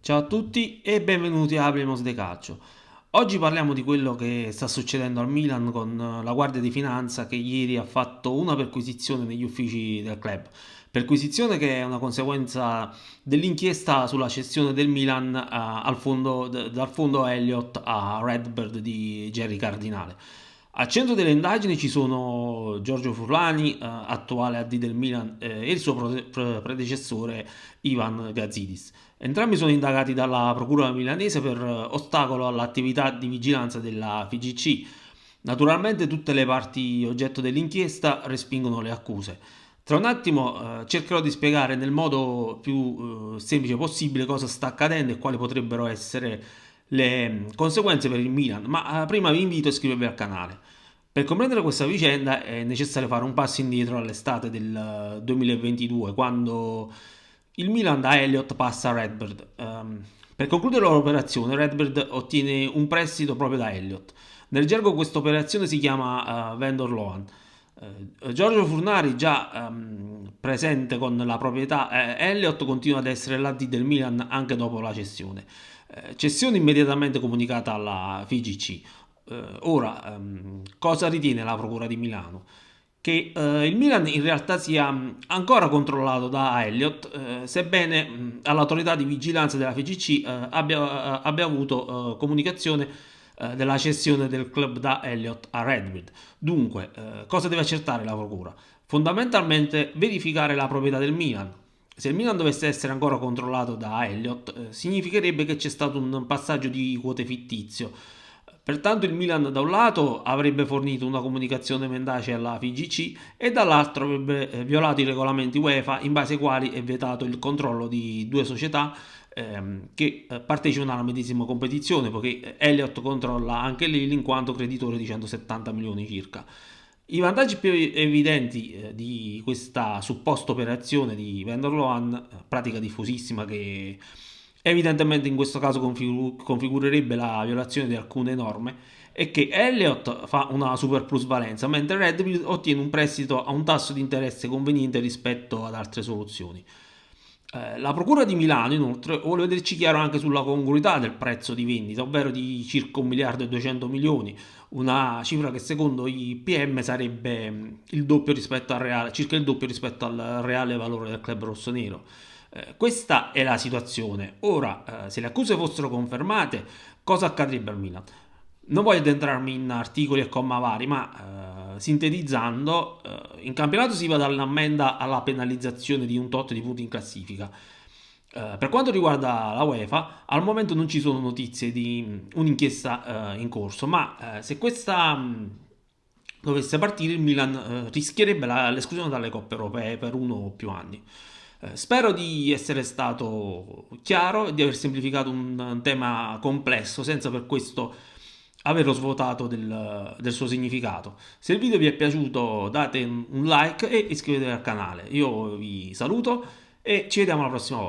Ciao a tutti e benvenuti a Hablemos de Calcio. Oggi parliamo di quello che sta succedendo al Milan con la Guardia di Finanza che ieri ha fatto una perquisizione negli uffici del club. Perquisizione che è una conseguenza dell'inchiesta sulla cessione del Milan dal fondo Elliott a Redbird di Jerry Cardinale. Al centro delle indagini ci sono Giorgio Furlani, attuale AD del Milan, e il suo predecessore Ivan Gazidis. Entrambi sono indagati dalla procura milanese per ostacolo all'attività di vigilanza della FIGC. Naturalmente tutte le parti oggetto dell'inchiesta respingono le accuse. Tra un attimo cercherò di spiegare nel modo più semplice possibile cosa sta accadendo e quali potrebbero essere le conseguenze per il Milan, ma prima vi invito a iscrivervi al canale. Per comprendere questa vicenda è necessario fare un passo indietro all'estate del 2022, quando il Milan da Elliott passa a Redbird. Per concludere l'operazione, Redbird ottiene un prestito proprio da Elliott. Nel gergo questa operazione si chiama vendor loan. Giorgio Furnari, già presente con la proprietà, Elliott continua ad essere l'AD del Milan anche dopo la cessione. Cessione immediatamente comunicata alla FIGC. Ora, cosa ritiene la Procura di Milano? Che il Milan in realtà sia ancora controllato da Elliott, sebbene all'autorità di vigilanza della FIGC abbia avuto comunicazione della cessione del club da Elliott a Redbird. Dunque, cosa deve accertare la Procura? Fondamentalmente verificare la proprietà del Milan. Se il Milan dovesse essere ancora controllato da Elliott, significherebbe che c'è stato un passaggio di quote fittizio. Pertanto il Milan da un lato avrebbe fornito una comunicazione mendace alla FIGC e dall'altro avrebbe violato i regolamenti UEFA in base ai quali è vietato il controllo di due società che partecipano alla medesima competizione, poiché Elliott controlla anche Lille in quanto creditore di 170 milioni circa. I vantaggi più evidenti di questa supposta operazione di vendor loan, pratica diffusissima che evidentemente in questo caso configurerebbe la violazione di alcune norme, è che Elliott fa una super plusvalenza, mentre Red Bull ottiene un prestito a un tasso di interesse conveniente rispetto ad altre soluzioni. La Procura di Milano, inoltre, vuole vederci chiaro anche sulla congruità del prezzo di vendita, ovvero di circa 1 miliardo e 200 milioni, una cifra che secondo i PM sarebbe il doppio rispetto al reale, circa il doppio rispetto al reale valore del club rossonero. Questa è la situazione. Ora, se le accuse fossero confermate, cosa accadrebbe al Milan? Non voglio addentrarmi in articoli e comma vari, ma sintetizzando, in campionato si va dall'ammenda alla penalizzazione di un tot di punti in classifica. Per quanto riguarda la UEFA, al momento non ci sono notizie di un'inchiesta in corso, ma se questa dovesse partire, il Milan rischierebbe l'esclusione dalle coppe europee per uno o più anni. Spero di essere stato chiaro e di aver semplificato un tema complesso senza per questo averlo svuotato del suo significato. Se il video vi è piaciuto date un like e iscrivetevi al canale. Io vi saluto e ci vediamo la prossima volta.